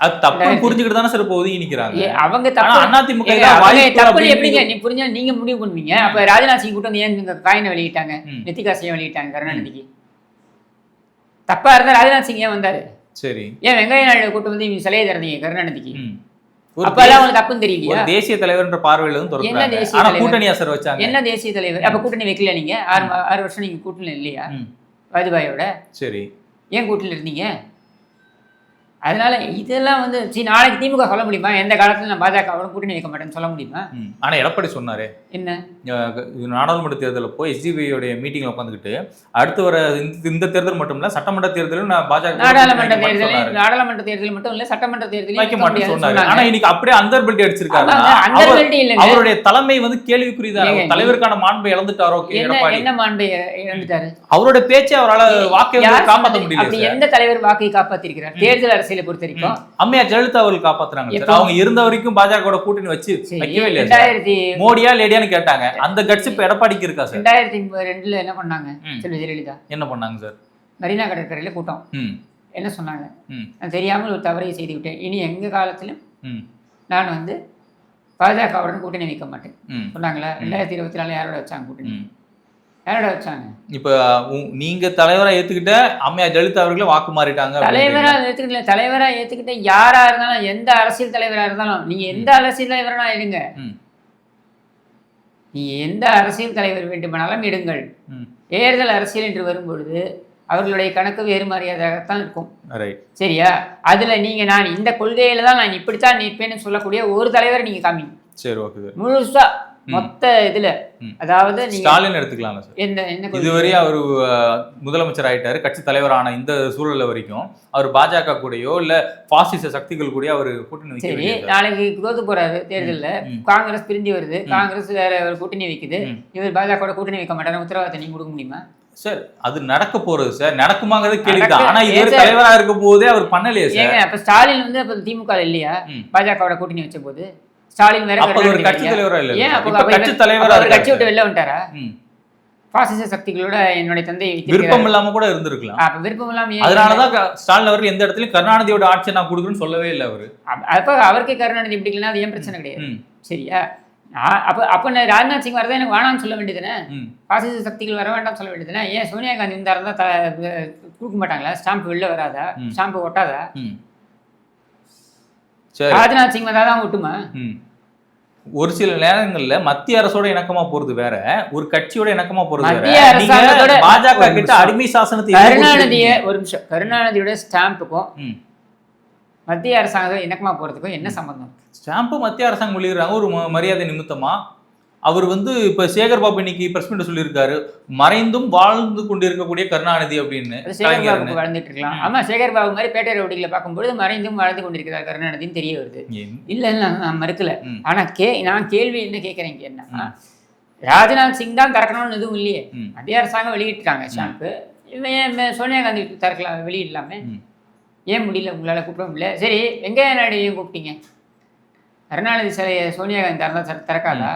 அது தப்பு புரிஞ்சுக்கிட்டு தானே சார் இப்போ ஒதுங்கி நிக்கிறாங்க. அவங்க தப்பு எப்படிங்க நீ புரிஞ்சா நீங்க முடிவு பண்ணுவீங்க? அப்ப ராஜ்நாத் சிங் கூட்டம் ஏன் காயினை வெளியிட்டாங்க, நெத்திகாசையை வெளியிட்டாங்க கருணாநிதிக்கு? தப்பா இருந்தா ராஜ்நாத் சிங் ஏன் வந்தாரு? சரி, ஏன் வெங்கைய நாயுடு கூட்டம் இவங்க சிலையை திறந்தீங்க கருணாநிதிக்கு? அப்பெல்லாம் உங்களுக்கு தப்புன்னு தெரியலையா? ஒரு தேசிய தலைவர்ன்ற பார்வையில வந்து என்ன தொடர்றாங்க. தேசிய ஆனா தலைவர்? கூட்டணியா சார் வச்சாங்க. என்ன தேசிய தலைவர்? அப்ப கூட்டணி வைக்கல நீங்க? 6 வருஷம் நீங்க கூட்டணி இல்லையா வாஜ்பாயோட? சரி, ஏன் கூட்டணியில் இருந்தீங்க? அதனால இதெல்லாம் வந்து நாளைக்கு திமுக சொல்ல முடியுமா எந்த காலத்துல நான் பாஜகவோட கூட்டணி வைக்க மாட்டேன்னு சொல்ல முடியுமா? ஆனா எடப்பாடி சொன்னாரு என்ன, நாடாளுமன்ற தேர்தலில் போய் எஸ்டிபியோடைய மீட்டிங்ல உட்காந்துக்கிட்டு அடுத்து வர இந்த தேர்தல் மட்டும் இல்ல சட்டமன்ற தேர்தலும் நான் பாஜக நாடாளுமன்ற தேர்தல் மட்டும் இல்ல சட்டமன்ற தேர்தல் வைக்க மாட்டேன்னு சொன்னாரு. ஆனா இன்னைக்கு அப்படியே அந்தர்பல்ட்டி அடிச்சிருக்காரு. அவருடைய தலைமை வந்து கேள்விக்குறிதான். தலைவருக்கான மாண்பை இழந்துட்டாரோ எடப்பாடி? என்ன மாண்பை இழந்துட்டாரு? அவருடைய பேச்சை அவரால் வாக்கை காப்பாற்ற முடியல. அப்படி எந்த தலைவர் வாக்கை காப்பாத்திருக்கிறார்? தேர்தல் அரசியலை பொறுத்த வரைக்கும் அம்மையார் ஜெயலலிதா அவர்கள் காப்பாத்துறாங்க. அவங்க இருந்த வரைக்கும் பாஜக கூட்டணி வச்சு வைக்கவே இல்லையா? மோடியா லேடியான்னு கேட்டாங்க. அந்த கட்சி இப்ப எடப்பாடிக்கு இருக்கா சார்? 2002 என்ன பண்ணாங்க செல்வி ஜெயலலிதா? என்ன பண்ணாங்க சார்? மெரினா கடற்கரையில கூட்டம். என்ன சொன்னாங்க? நான் தெரியாமல் ஒரு தவறை செய்து விட்டேன், இனி எங்க காலத்திலும் நான் வந்து பாஜகவுடன் கூட்டணி வைக்க மாட்டேன் சொன்னாங்களா? 2024 யாரோட வச்சாங்க கூட்டணி? யாரோட வச்சாங்க? இப்ப நீங்க தலைவரா ஏத்துக்கிட்ட அம்மையார் ஜெயலலிதா அவர்களே வாக்கு மாறிட்டாங்க. தலைவரா ஏத்துக்கிட்ட யாரா இருந்தாலும், எந்த அரசியல் தலைவரா இருந்தாலும், நீங்க எந்த அரசியல் தலைவரா எடுங்க, நீ எந்த அரசியல் தலைவர் வேண்டுமானாலும் எடுங்கள். தேர்தல் அரசியல் என்று வரும்பொழுது அவர்களுடைய கணக்கு வேறு மாதிரியாகத்தான் இருக்கும். சரியா? அதுல நீங்க நான் இந்த கொள்கையில தான் நான் இப்படித்தான் நிற்பேன்னு சொல்லக்கூடிய ஒரு தலைவரை நீங்க காமிங்க. சரி, ஓகே. முழுசா மொத்த இதுல, அதாவது ஸ்டாலின் எடுத்துக்கலாம் சார். என்ன இதுவரை அவர் முதலமைச்சர் ஆயிட்டாரு, கட்சி தலைவரான இந்த சூழல்ல வரைக்கும் அவர் பாஜக கூடயோ இல்ல பாசிச சக்திகள் கூட அவர் கூட்டணி. சரி, நாளைக்கு தோத்து போறாரு தேர்தல்ல, காங்கிரஸ் பிரிஞ்சு வருது, காங்கிரஸ் வேற ஒரு கூட்டணி வைக்குது, இவர் பாஜக கூட்டணி வைக்க மாட்டாரு, உத்தரவாதத்தை நீங்க கொடுக்க முடியுமா சார்? அது நடக்க போறது சார், நடக்குமாங்கிறது கேள்விதான். ஆனா இவர் தலைவரா இருக்கும் போதே அவர் பண்ணலையே சார். அப்ப ஸ்டாலின் வந்து அப்ப திமுக இல்லையா பாஜகவோட கூட்டணி வச்ச போது? ஸ்டாலின் வேற ஒரு கட்சி தலைவரா இல்ல. ஏன் கட்சி தலைவரா கட்சி விட்டு வெளில வந்துட்டாரா? பாசிச சக்திகளோட என்னுடைய தந்தை விருப்பம் இல்லாம கூட இருந்திருக்கலாம். அப்ப விருப்பம் இல்லாம அதனாலதான் ஸ்டாலின் அவர்கள் எந்த இடத்துலயும் கருணாநிதியோட ஆட்சியை நான் கொடுக்குறேன்னு சொல்லவே இல்லை அவரு. அப்ப அவருக்கே கருணாநிதி பிடிக்கலன்னா அது ஏன் பிரச்சனை கிடையாது. சரியா? அப்ப ராஜ்நாத் சிங் வரதான் எனக்கு வேணாம்னு சொல்ல வேண்டியதுனே, பாசிச சக்திகள் வர வேண்டாம்னு சொல்ல வேண்டியதுனே. ஏன் சோனியா காந்தி இருந்தாருந்தா கொடுக்க மாட்டாங்களா? ஸ்டாம்ப் வெளில வராதா? ஸ்டாம்ப் ஒட்டாதா? ராஜ்நாத் சிங் வந்தாதான் ஒட்டுமா? ஒரு சில நேரங்கள்ல மத்திய அரசோட இணக்கமா போறது வேற, ஒரு கட்சியோட இணக்கமா போறது வேற. பாஜக கிட்ட அடிமை சாசனத்தை ஒரு நிமிஷம், கருணாநிதியோட ஸ்டாம்புக்கும் மத்திய அரசாங்கத்தோட இணக்கமா போறதுக்கும் என்ன சம்பந்தம்? ஸ்டாம்பு மத்திய அரசாங்கம் வெளியிடுறாங்க ஒரு மரியாதை நிமித்தமா. அவர் வந்து இப்ப சேகர் பாபு இன்னைக்கு பிரஸ் மீட் சொல்லியிருக்காரு, மறைந்தும் வாழ்ந்து கொண்டு இருக்கக்கூடிய கருணாநிதி அப்படின்னு. சேகர் பாபு வாழ்ந்துட்டு இருக்கலாம். ஆமா, சேகர் பாபு மாதிரி பேட்டை ரவுடிகளை பார்க்கும்போது மறைந்தும் வாழ்ந்து கொண்டிருக்கிறார் கருணாநிதினு தெரிய வருது. இல்ல நான் மறுக்கல. ஆனா நான் கேள்வி என்ன கேட்கறேன் என்ன, ராஜ்நாத் சிங் தான் திறக்கணும்னு எதுவும் இல்லையே. மத்திய அரசாங்கம் வெளியிட்டாங்க ஸ்டாம்பு, இவன் சோனியா காந்தி திறக்கலாம் வெளியிடலாமே, ஏன் முடியல? உங்களால கூப்பிட முடியல. சரி, வெங்கையா நாயுடு ஏன் கூப்பிட்டீங்க? கருணாநிதி சிலையை சோனியா காந்தி திறக்காதா?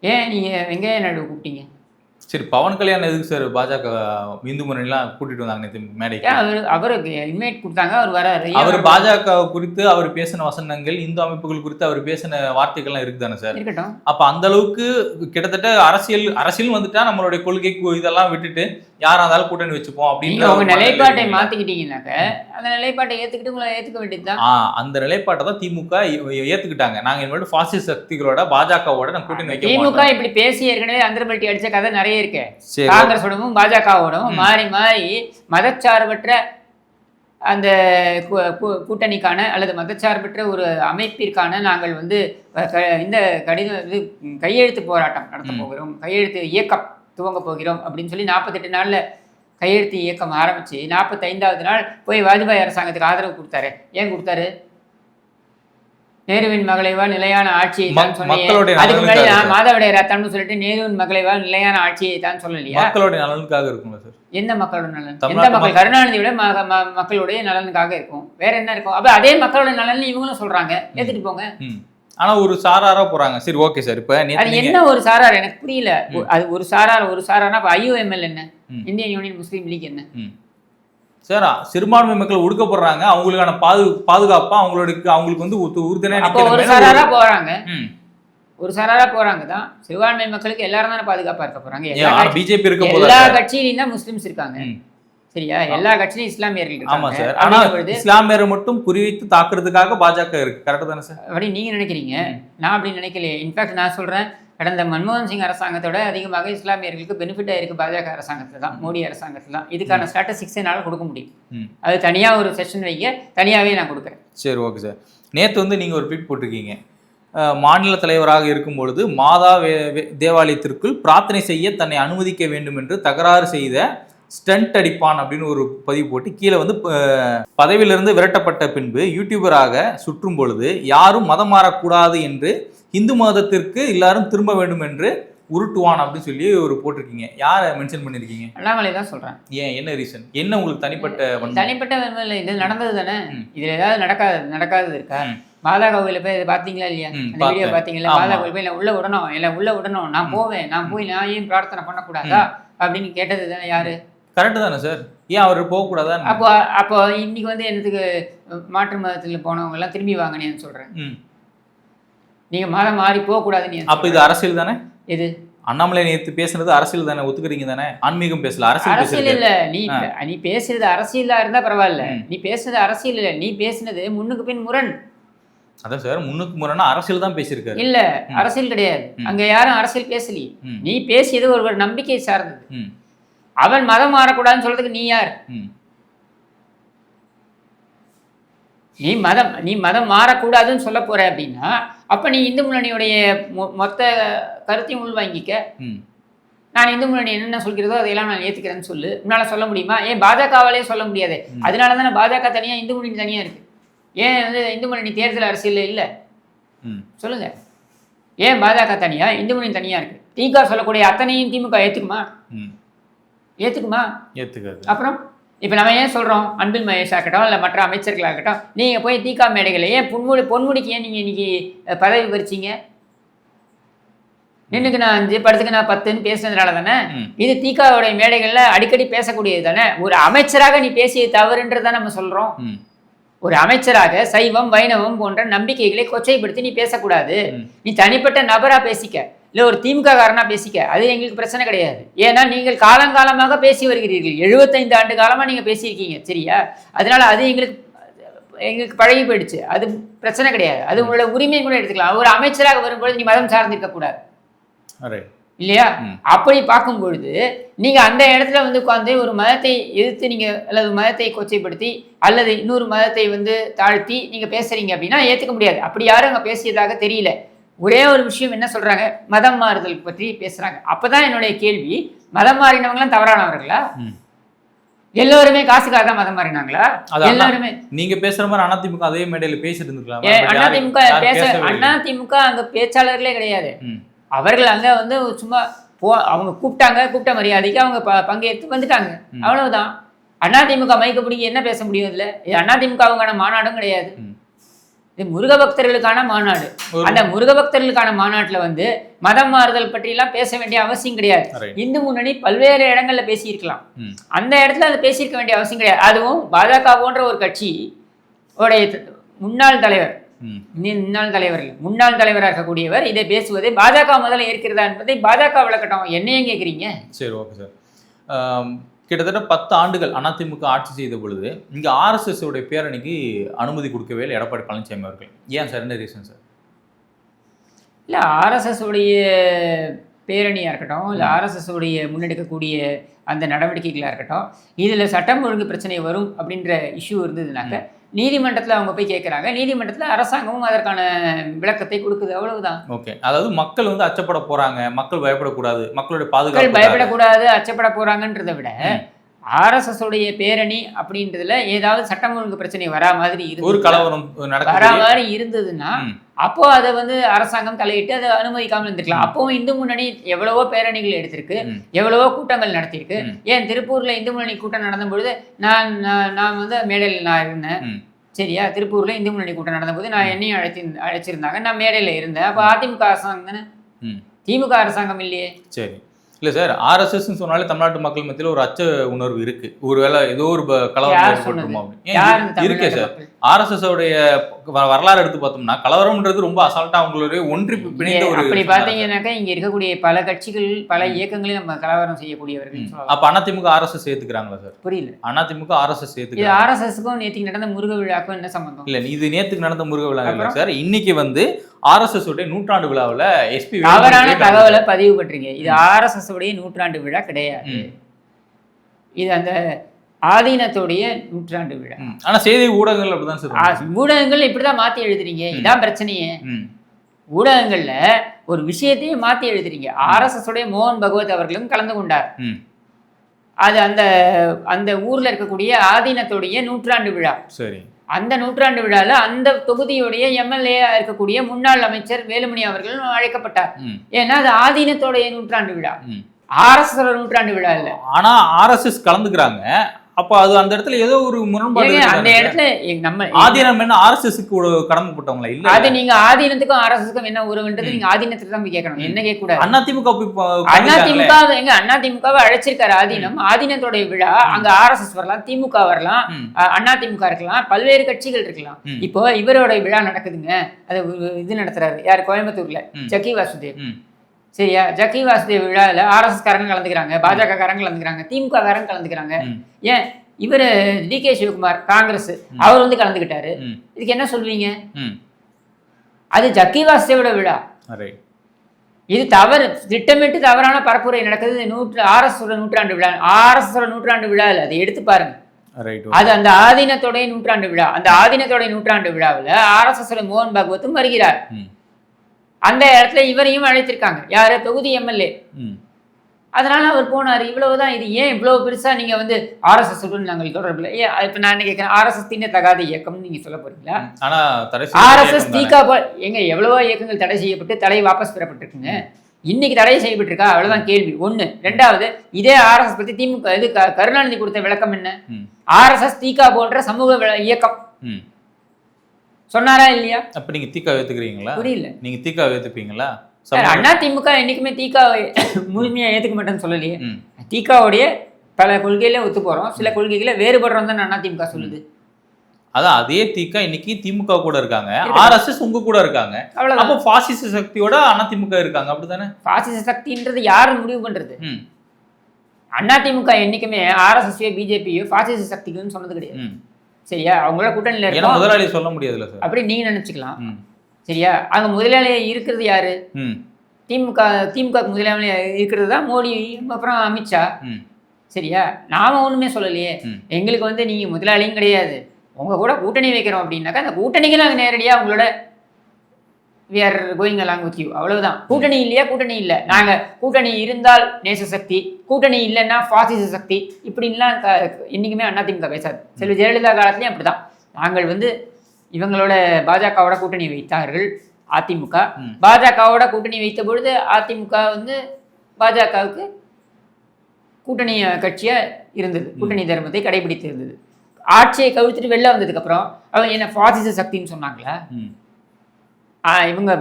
ஏன் நீங்க வெங்கையா நாயுடு கூப்பிட்டீங்க? சரி, பவன் கல்யாணம் எதுக்கு சார் பாஜக இந்து முன்னணிலாம் கூட்டிட்டு வந்தாங்க மேடைக்கு? அவருக்கு இன்வைட் கொடுத்தாங்க, அவர் வராரு. அவர் பாஜக குறித்து அவர் பேசின வசனங்கள், இந்து அமைப்புகள் குறித்து அவர் பேசின வார்த்தைகள்லாம் இருக்குதானே சார்? இருக்கட்டும். அப்ப அந்த அளவுக்கு கிட்டத்தட்ட அரசியல் வந்துட்டா நம்மளுடைய கொள்கை இதெல்லாம் விட்டுட்டு யாரா இருந்தாலும் கூட்டணி வச்சுப்போம் அப்படின்னு உங்க நிலைப்பாட்டை மாத்திக்கிட்டீங்கன்னாக்க அந்த நிலைப்பாட்டை ஏத்துக்கிட்டு உங்களை ஏத்துக்க வேண்டியதுதான். அந்த நிலைப்பாட்டை தான் திமுக ஏத்துக்கிட்டாங்க. நாங்க இனிமேல் பாசிஸ்ட் சக்திகளோட பாஜகவோட நான் கூட்டணி வைக்க மாட்டோம். திமுக இப்படி பேசி ஏற்கனவே அந்தர்பல்ட்டி அடிச்ச கதை நிறைய இருக்கு. காங்கிரஸோடவும் பாஜகவோடவும் மாறி மாறி மதச்சார்பற்ற அந்த கூட்டணிக்கான அல்லது மதச்சார்பற்ற ஒரு அமைப்பிற்கான நாங்கள் வந்து இந்த கையெழுத்து போராட்டம் நடத்த போகிறோம், கையெழுத்து இயக்கம் துவங்க போகிறோம் அப்படின்னு சொல்லி 48 நாள்ல கையெழுத்து இயக்கம் ஆரம்பிச்சு 45வது நாள் போய் வாஜ்பாய் அரசாங்கத்துக்கு ஆதரவு கொடுத்தாரு. ஏன் கொடுத்தாரு? நேருவின் மகளைவா நிலையான ஆட்சியை தான் சொன்னீங்க. அதுக்கு முன்னாடி மாதவிடைய ரத்தம்னு சொல்லிட்டு நேருவின் மகளைவா நிலையான ஆட்சியை தான் சொல்லலையா? மக்களுடைய நலனுக்காக இருக்குங்களா சார்? எந்த மக்களோட நலன்? எந்த மக்கள்? கருணாநிதியோட மக்களுடைய நலனுக்காக இருக்கும். வேற என்ன இருக்கும்? அப்ப அதே மக்களோட நலன் இவங்களும் சொல்றாங்க, ஏத்துட்டு போங்க. ஆனா ஒரு சாராரா போறாங்க. சரி, ஓகே சார். இப்ப அது என்ன ஒரு சாரார் எனக்கு புரியல. அது ஒரு சாரார்னா இப்ப IUML என்ன, இந்தியன் யூனியன் முஸ்லீம் லீக் என்ன சார்? சிறுபான்மை மக்கள் ஒடுக்கப்படுறாங்க, அவங்களுக்கான பாதுகாப்பா அவங்களுக்கு வந்து உறுதுணையா ஒரு சாராரா போறாங்க. ஒரு சாராரா போறாங்க தான். சிறுபான்மை மக்களுக்கு எல்லாரும் தானே பாதுகாப்பா இருக்க போறாங்க. பிஜேபி இருக்க எல்லா கட்சியிலையும் தான் முஸ்லிம்ஸ் இருக்காங்க. சரியா? எல்லா கட்சியிலும் இஸ்லாமியர்கள் ஆமா இருக்காங்க. சார். ஆனா அப்படிங்கும் பொழுது இஸ்லாமியரை மட்டும் குறிவைத்து தாக்குறதுக்காக பாஜக இருக்கு. கரெக்ட் தானே சார்? அப்படி நீங்க நினைக்கிறீங்க, நான் அப்படி நினைக்கலையே. இன்ஃபேக்ட் நான் சொல்றேன், கடந்த மன்மோகன் சிங் அரசாங்கத்தோட அதிகமாக இஸ்லாமியர்களுக்கு பெனிஃபிட் ஆயிருக்கு பாஜக அரசாங்கத்தில் தான், மோடி அரசாங்கத்தில் தான். இதுக்கான ஸ்டாட்டிஸ்டிக்ஸை என்னால் கொடுக்க முடியும். அது தனியாக ஒரு செஷன் வைக்க தனியாகவே நான் கொடுக்குறேன். சரி, ஓகே சார். நேற்று வந்து நீங்கள் ஒரு ட்வீட் போட்டிருக்கீங்க, மாநில தலைவராக இருக்கும் பொழுது மாதா தேவாலயத்திற்குள் பிரார்த்தனை செய்ய தன்னை அனுமதிக்க வேண்டும் என்று தகராறு செய்த ஸ்டண்ட் அடிப்பான் அப்படின்னு ஒரு பதிவு போட்டு கீழே வந்து பதவியிலிருந்து விரட்டப்பட்ட பின்பு யூடியூபராக சுற்றும் பொழுது யாரும் மதம் மாறக்கூடாது என்று இந்து மதத்திற்கு எல்லாரும் திரும்ப வேண்டும் என்று உருட்டுவான் அப்படின்னு சொல்லி ஒரு போட்டிருக்கீங்க. யாரை மென்ஷன் பண்ணிருக்கீங்க? அண்ணாமலை தான் சொல்றேன். ஏன், என்ன ரீசன்? என்ன உங்களுக்கு தனிப்பட்ட வன்மம் இல்லை, இது நடந்தது தானே. இதுல ஏதாவது நடக்காதது இருக்கா? மாதா கோவில போய் பாத்தீங்களா இல்லையா? அந்த வீடியோ பாத்தீங்களா? மாதா கோவில் போய் உள்ள விடணும், நான் போவேன், நான் போய் நான் ஏன் பிரார்த்தனை பண்ணக்கூடாதா அப்படின்னு கேட்டது தானே யாரு? கரெக்டு தானே சார்? ஏன் அவர் போகக்கூடாதா? அப்போ இன்னைக்கு வந்து என்னத்துக்கு மாற்று மதத்தில் போனவங்க எல்லாம் திரும்பி வாங்கினேன்னு சொல்றேன். நீங்க மதம் மாறி போகக்கூடாதுன்னு. அப்ப இது அரசியல் தானே? எது? அண்ணாமலை நேற்று பேசுனது அரசியல் தானே, ஒத்துக்கிறீங்க தானே? ஆன்மீகம் பேசல, அரசியல் இல்ல. நீ பேசுறது அரசியலா இருந்தா பரவாயில்ல, நீ பேசுறது அரசியல் இல்ல, நீ பேசுனது முன்னுக்கு பின் முரண். அதான் சார், முன்னுக்கு முரணா அரசியல் தான் பேசியிருக்காரு. இல்ல, அரசியல் கிடையாது. அங்க யாரும் அரசியல் பேசலையே. நீ பேசியது ஒரு நம்பிக்கை சார்ந்தது. அவன் மதம் மாறக்கூடாதுன்னு சொல்றதுக்கு நீ யார்? நீ மதம் மாறக்கூடாதுன்னு சொல்ல போற அப்படின்னா அப்ப நீ இந்து முன்னணியுடைய மொத்த கருத்தையும் உள்வாங்கிக்க. நான் இந்து முன்னணி என்னென்ன சொல்கிறதோ அதையெல்லாம் நான் ஏத்துக்கிறேன்னு சொல்லு. உன்னால சொல்ல முடியுமா? ஏன் பாஜகவாலே சொல்ல முடியாது? அதனால தானே பாஜக தனியா இந்து முன்னணி தனியா இருக்கு. ஏன் வந்து இந்து முன்னணி தேர்தல் அரசியல் இல்ல? சொல்லுங்க. ஏன் பாஜக தனியா, இந்து முன்னணி தனியா இருக்கு? திமுக சொல்லக்கூடிய அத்தனையும் திமுக ஏத்துக்குமா? ஏத்துக்காது. அப்புறம் இப்போ நம்ம ஏன் சொல்கிறோம், அன்பில் மகேஷா இருக்கட்டும் இல்லை மற்ற அமைச்சர்களாக இருக்கட்டும், நீங்கள் போய் தீகா மேடைகளை ஏன் பொன்முடிக்கு ஏன் நீங்கள் இன்னைக்கு பதவி பறிச்சிங்க? நின்றுக்கு நான் 5 படத்துக்கு நான் 10ன்னு பேசுனதுனால தானே. இது தீகாவுடைய மேடைகளில் அடிக்கடி பேசக்கூடியது தானே. ஒரு அமைச்சராக நீ பேசிய தவறுன்றதான் நம்ம சொல்கிறோம். ஒரு அமைச்சராக சைவம் வைணவம் போன்ற நம்பிக்கைகளை கொச்சைப்படுத்தி நீ பேசக்கூடாது. நீ தனிப்பட்ட நபராக பேசிக்க, இல்லை ஒரு திமுக காரனா பேசிக்க, அது எங்களுக்கு பிரச்சனை கிடையாது. ஏன்னா நீங்கள் காலங்காலமாக பேசி வருகிறீர்கள், 75 ஆண்டு காலமாக நீங்கள் பேசியிருக்கீங்க, சரியா? அதனால அது எங்களுக்கு பழகி போயிடுச்சு, அது பிரச்சனை கிடையாது. அது உங்களோட உரிமையை கூட எடுத்துக்கலாம். ஒரு அமைச்சராக வரும்பொழுது நீ மதம் சார்ந்திருக்க கூடாது இல்லையா? அப்படி பார்க்கும் பொழுது நீங்க அந்த இடத்துல வந்து உட்காந்து ஒரு மதத்தை எதிர்த்து நீங்க அல்லது மதத்தை கொச்சைப்படுத்தி அல்லது இன்னொரு மதத்தை வந்து தாழ்த்தி நீங்க பேசுறீங்க அப்படின்னா ஏற்றுக்க முடியாது. அப்படி யாரும் அங்கே பேசியதாக தெரியல. ஒரே ஒரு விஷயம் என்ன சொல்றாங்க, மதம் மாறுதல் பற்றி பேசுறாங்க. அப்பதான் என்னுடைய கேள்வி, மதம் மாறினவங்களாம் தவறானவர்களா? எல்லோருமே காசுக்காக தான் மதம் மாறினாங்களா? எல்லாருமே நீங்க பேசுற மாதிரி அதிமுக அதே மேடையில பேசிட்டு இருந்துக்கலாம். அதிமுக அங்க பேச்சாளர்களே கிடையாது. அவர்கள் அங்க வந்து சும்மா அவங்க கூப்பிட்ட மரியாதைக்கு அவங்க பங்கேற்று வந்துட்டாங்க, அவ்வளவுதான். அதிமுக மைக்க பிடிக்க என்ன பேச முடியும்? இல்ல, அதிமுகவுக்கான மாநாடும் கிடையாது, இது முருக பக்தர்களுக்கான மாநாடு. அந்த முருக பக்தர்களுக்கான மாநாட்டில் வந்து மதம் மாறுதல் பற்றி எல்லாம் பேச வேண்டிய அவசியம் கிடையாது. இந்து முன்னணி பல்வேறு இடங்கள்ல பேசியிருக்கலாம், அந்த இடத்துல அதை பேசியிருக்க வேண்டிய அவசியம் கிடையாது. அதுவும் பாஜக போன்ற ஒரு கட்சி உடைய முன்னாள் தலைவராக இருக்கக்கூடியவர் இதை பேசுவதை பாஜக முதல்ல ஏற்கிறதா என்பதை பாஜக விளக்கட்டும். என்னையும் கேட்குறீங்க? சரி, ஓகே சார். கிட்டத்தட்ட 10 ஆண்டுகள் அதிமுக ஆட்சி செய்த பொழுது இங்கே RSS உடைய பேரணிக்கு அனுமதி கொடுக்கவே இல்லை எடப்பாடி பழனிசாமி அவர்கள். ஏன் சார், என்ன ரீசன் சார்? இல்லை, RSS உடைய பேரணியாக இருக்கட்டும், இல்லை RSS உடைய முன்னெடுக்கக்கூடிய அந்த நடவடிக்கைகளாக இருக்கட்டும், இதில் சட்டம் ஒழுங்கு பிரச்சனை வரும் அப்படின்ற இஷ்யூ இருந்ததுனாக்க நீதிமன்றத்தில் அவங்க போய் கேட்குறாங்க. நீதிமன்றத்தில் அரசாங்கமும் அதற்கான விளக்கத்தை கொடுக்குது, அவ்வளவுதான். ஓகே, அதாவது மக்கள் வந்து அச்சப்பட போறாங்க, மக்கள் பயப்படக்கூடாது, மக்களுடைய பாதுகாப்பு பயப்படக்கூடாது, அச்சப்பட போறாங்கன்றதை விட RSS உடைய பேரணி அப்படின்றதுல ஏதாவது சட்டம் ஒழுங்கு பிரச்சனை வரா மாதிரி இருந்ததுன்னா அப்போ அதை வந்து அரசாங்கம் தலையிட்டு அதை அனுமதிக்காமல் இருந்திருக்கலாம். அப்பவும் இந்து முன்னணி எவ்வளவோ பேரணிகள் எடுத்திருக்கு, எவ்வளவோ கூட்டங்கள் நடத்தியிருக்கு. ஏன் திருப்பூர்ல இந்து முன்னணி கூட்டம் நடந்த பொழுது நான் வந்து மேடையில் நான் இருந்தேன், சரியா? திருப்பூர்ல இந்து முன்னணி கூட்டம் நடந்த போது நான் என்னையும் அழைச்சிருந்தாங்க, நான் மேடையில இருந்தேன். அப்போ அதிமுக அரசாங்கம் தானே, திமுக அரசாங்கம் இல்லையே. சரி, இல்லை சார், RSSன்னு சொன்னாலே தமிழ்நாட்டு மக்கள் மத்தியில் ஒரு அச்ச உணர்வு இருக்கு. ஒருவேளை ஏதோ ஒரு கலவரம் ஏற்பட்டுருமா இருக்கே சார். RSS உடைய வரலாறு எடுத்து பார்த்தோம்னா கலவரம்ன்றது ரொம்ப அசால்ட்டா அவங்களுடைய ஒன்றி பிணைந்த ஒரு அப்படி பார்த்தீங்கன்னாக்கா இங்க இருக்கக்கூடிய பல கட்சிகள் பல இயக்கங்களையும் நம்ம கலவரம் செய்யக்கூடியவர்கள் சொல்லலாம். அப்ப அதிமுக RSS சேர்த்துக்கிறாங்களா சார்? புரியல. அதிமுக RSS இது சேர்த்துக்கிறாங்க. RSSக்கும் நேற்றுக்கு நடந்த முருக விழாக்கும் என்ன சம்பந்தம்? இல்ல இது நேத்துக்கு நடந்த முருக விழா இல்ல சார், இன்னைக்கு வந்து RSS உடைய 100ஆண்டு விழாவில் SP தவறான தகவலை பதிவு பண்றீங்க. இது RSS உடைய 100ஆண்டு விழா கிடையாது. இது அந்த ஆதீனத்துடைய 100ஆண்டு விழா. ஆனா செய்தி ஊடகங்கள் அப்படிதான் சார், ஊடகங்கள் இப்படிதான் மாத்தி எழுதுறீங்க. இதான் பிரச்சனையே. ஊடகங்கள்ல ஒரு விஷயத்தையே மாத்தி எழுதுறீங்க. RSS உடைய மோகன் பகவத் அவர்களும் கலந்து கொண்டார். அது அந்த அந்த ஊர்ல இருக்கக்கூடிய ஆதீனத்துடைய 100ஆண்டு விழா. சரி, அந்த 100ஆண்டு விழால அந்த தொகுதியுடைய MLA இருக்கக்கூடிய முன்னாள் அமைச்சர் வேலுமணி அவர்களும் அழைக்கப்பட்டார். ஏன்னா அது ஆதீனத்துடைய 100ஆண்டு விழா, RSS 100ஆண்டு விழா இல்ல. ஆனா RSS கலந்துக்கிறாங்க. அப்ப அது அந்த இடத்துல ஏதோ ஒரு முரண்பாடு. அந்த இடத்துல நம்ம ஆதீனம் என்ன RSSக்கு கடமைப்பட்டவங்களா? இல்ல, அது நீங்க ஆதீனத்துக்கும் RSSக்கும் என்ன உறவுன்றது நீங்க ஆதீனத்துக்கு தான் போய் கேட்கணும். என்ன கேட்க கூடாது. அதிமுகவை அழைச்சிருக்காரு ஆதீனம். ஆதீனத்தோட விழா, அங்க RSS வரலாம், திமுக வரலாம், அதிமுக இருக்கலாம், பல்வேறு கட்சிகள் இருக்கலாம். இப்போ இவரோட விழா நடக்குதுங்க, அது இது நடத்துறாரு யார், கோயம்புத்தூர்ல ஜக்கி வாசுதேவ். சரியா, ஜக்கி வாசுதேவ் விழாவில் RSS காரங்க கலந்துக்கிறாங்க, பாஜக காரங்க கலந்துக்கிறாங்க, திமுக காரங்க கலந்துக்கிறாங்க. ஏன் இவர் DK சிவகுமார் காங்கிரஸ் அவர் வந்து கலந்துக்கிட்டாரு. இதுக்கு என்ன சொல்வீங்க? அது ஜக்கி வாசுதேவோட விழா. இது தவறு, திட்டமிட்டு தவறான பரப்புரை நடக்குது. RSS 100ஆண்டு விழா, RSS 100ஆண்டு விழா இல்லை, அதை எடுத்து பாருங்க. அது அந்த ஆதீனத்தோடைய 100ஆண்டு விழா. அந்த ஆதீனத்தோடைய 100ஆண்டு விழாவில் RSS மோகன் பாகவத்தும் வருகிறார். அந்த இடத்துல இவரையும் அழைத்திருக்காங்க, யாரு, தொகுதி MLA. அதனால அவர் போனார். இவ்வளவுதான். இது ஏன் இவ்வளவு பெருசா நீங்க வந்து RSS நாங்கள் தொடர்பில்லை? இப்ப நான் என்ன கேட்கிறேன், RSS தீண்ட தகாத இயக்கம்னு நீங்க சொல்ல போறீங்களா? ஆனா RSS தீகா எங்க எவ்வளவோ இயக்கங்கள் தடை செய்யப்பட்டு தடை வாபஸ் பெறப்பட்டிருக்குங்க. இன்னைக்கு தடை செய்யப்பட்டிருக்கா? அவ்வளவுதான் கேள்வி ஒண்ணு. ரெண்டாவது, இதே RSS பத்தி திமுக இது கருணாநிதி கொடுத்த விளக்கம் என்ன? RSS தீகா போன்ற சமூக இயக்கம் சொன்னாரா இல்லையா? அப்ப நீங்க தீகா ஏத்துக்கிறீங்களா? புரியல. நீங்க தீகா ஏத்துப்பீங்களா? அதிமுக என்னைக்குமே தீகாவை முழுமையா ஏத்துக்க மாட்டேன்னு சொல்லலையே. தீகாவுடைய பல கொள்கையில ஒத்து போறோம், சில கொள்கைகளை வேறுபடுறோம் தான் அதிமுக சொல்லுது. அதான் அதே தீகா இன்னைக்கு திமுக கூட இருக்காங்க, RSS உங்க கூட இருக்காங்க. அப்ப பாசிச சக்தியோட அதிமுக இருக்காங்க, அப்படித்தானே? பாசிச சக்தின்றது யாரு முடிவு பண்றது? அதிமுக என்னைக்குமே RSS BJP பாசிச சக்திகள்னு சொன்னது கிடையாது. சரியா, அவங்களோட கூட்டணியில இருக்க முதலாளி சொல்ல முடியாதுல்ல சார், அப்படி நீங்க நினைச்சுக்கலாம். சரியா, அங்க முதலாளி இருக்கிறது யாரு? திமுக முதலாளி இருக்கிறது தான் மோடி, அப்புறம் அமித்ஷா. சரியா, நாம ஒண்ணுமே சொல்லலையே. எங்களுக்கு வந்து நீங்க முதலாளியும் கிடையாது, உங்க கூட கூட்டணி வைக்கிறோம் அப்படின்னாக்கா அந்த கூட்டணிக்கு நாங்கள் நேரடியாக உங்களோட we are going along with you, அவ்வளவுதான். கூட்டணி இல்லையா? கூட்டணி இல்லை. நாங்க கூட்டணி இருந்தால் நேச சக்தி, கூட்டணி இல்லைன்னா பாசிச சக்தி, இப்படின்லாம் என்னைக்குமே அதிமுக பேசாது. செல்வி ஜெயலலிதா காலத்துலயும் அப்படிதான். நாங்கள் வந்து இவங்களோட பாஜகவோட கூட்டணி வைத்தார்கள் அதிமுக. பாஜகவோட கூட்டணி வைத்த பொழுது அதிமுக வந்து பாஜகவுக்கு கூட்டணி கட்சியா இருந்தது, கூட்டணி தர்மத்தை கடைபிடித்து இருந்தது. ஆட்சியை கவிழ்த்துட்டு வெளில வந்ததுக்கு அப்புறம் அவங்க என்ன பாசிச சக்தின்னு சொன்னாங்களா? இவங்க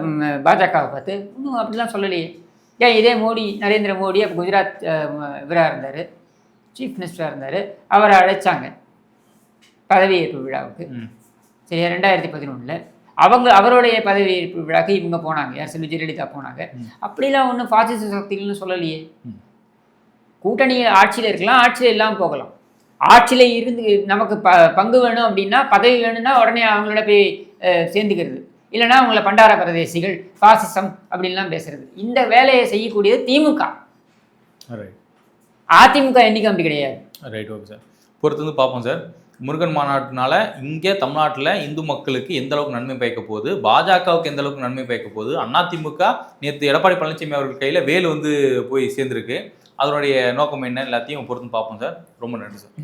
பாஜகவை பார்த்து இன்னும் அப்படிலாம் சொல்லலையே. ஏன் இதே மோடி, நரேந்திர மோடி அப்போ குஜராத் இவராக இருந்தார், சீஃப் மினிஸ்டராக இருந்தார், அவரை அழைச்சாங்க பதவியேற்பு விழாவுக்கு. சரியா, 2011 அவருடைய பதவியேற்பு விழாக்கு இவங்க போனாங்க, யார், செல்வி ஜெயலலிதா போனாங்க. அப்படிலாம் ஒன்றும் பாசிச சக்திகள்னு சொல்லலையே. கூட்டணி ஆட்சியில் இருக்கலாம், ஆட்சியில் இல்லாமல் போகலாம். ஆட்சியில் இருந்து நமக்கு பங்கு வேணும் அப்படின்னா, பதவி வேணும்னா உடனே அவங்களோட போய் சேர்ந்துக்கிறது, இல்லைன்னா அவங்கள பண்டார பிரதேசிகள், பாசிசம் அப்படின்லாம் பேசுறது. இந்த வேலையை செய்யக்கூடியது திமுக. அதிமுக என்னைக்கும் அப்படி கிடையாது. ரைட், ஓகே சார், பொறுத்து வந்து பார்ப்போம் சார். முருகன் மாநாட்டினால இங்கே தமிழ்நாட்டில் இந்து மக்களுக்கு எந்த அளவுக்கு நன்மை பயக்க போகுது, பாஜகவுக்கு எந்த அளவுக்கு நன்மை பயக்க போகுது. அதிமுக நேற்று எடப்பாடி பழனிசாமி அவர்கள் கையில் வேல் வந்து போய் சேர்ந்துருக்கு, அதனுடைய நோக்கம் என்ன எல்லாத்தையும் பொறுத்து பார்ப்போம் சார். ரொம்ப நன்றி சார்.